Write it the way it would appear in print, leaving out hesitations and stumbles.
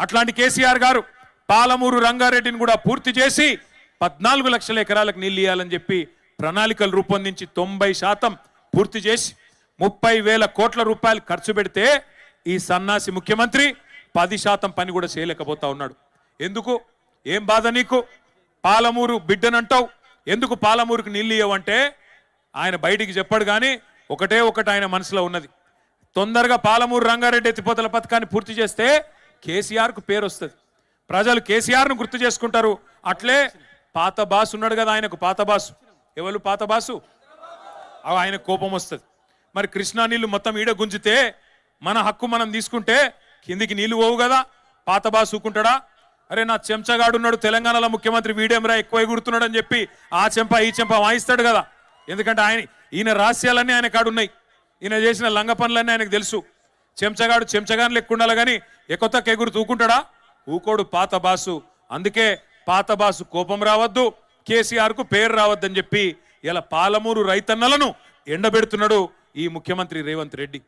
అట్లాంటి కేసీఆర్ గారు పాలమూరు రంగారెడ్డిని కూడా పూర్తి చేసి 14 లక్షల ఎకరాలకు నీళ్ళు ఇవ్వాలని చెప్పి ప్రణాళికలు రూపొందించి 90% పూర్తి చేసి 30,000 కోట్ల రూపాయలు ఖర్చు పెడితే ఈ సన్నాసి ముఖ్యమంత్రి 10% పని కూడా చేయలేకపోతా ఉన్నాడు. ఎందుకు? ఏం బాధ నీకు? పాలమూరు బిడ్డనంటావు, ఎందుకు పాలమూరుకు నీళ్ళు ఇవ్వమంటే ఆయన బయటికి చెప్పాడు. కానీ ఒకటే ఒకటి ఆయన మనసులో ఉన్నది, తొందరగా పాలమూరు రంగారెడ్డి ఎత్తిపోతల పథకాన్ని పూర్తి చేస్తే కేసీఆర్కు పేరు వస్తుంది, ప్రజలు కేసీఆర్ను గుర్తు చేసుకుంటారు. అట్లే పాత బాసు ఉన్నాడు కదా, ఆయనకు పాత బాసు, ఎవరు పాత బాసు, ఆయన కోపం వస్తుంది. మరి కృష్ణా నీళ్లు మొత్తం ఈడ గుంజితే మన హక్కు మనం తీసుకుంటే కిందికి నీళ్లు పోవు కదా, పాత బాసు ఊకుంటాడా? అరే నా చెంచగాడు ఉన్నాడు తెలంగాణలో ముఖ్యమంత్రి, వీడేమరా ఎక్కువ ఎగురుతున్నాడు అని చెప్పి ఆ చెంప ఈ చెంప వాయిస్తాడు కదా. ఎందుకంటే ఈయన రహస్యాలన్నీ ఆయన కాడున్నాయి, ఈయన చేసిన లంగ పనులన్నీ ఆయనకు తెలుసు. చెంచగాడు చెంచగాని లెక్క ఉండాలి కానీ ఎకొత్తకు ఎగురు తూకుంటాడా? ఊకోడు పాత బాసు. అందుకే పాత బాసు కోపం రావద్దు, కేసీఆర్కు పేరు రావద్దని చెప్పి ఇలా పాలమూరు రైతన్నలను ఎండబెడుతున్నాడు ఈ ముఖ్యమంత్రి రేవంత్ రెడ్డి.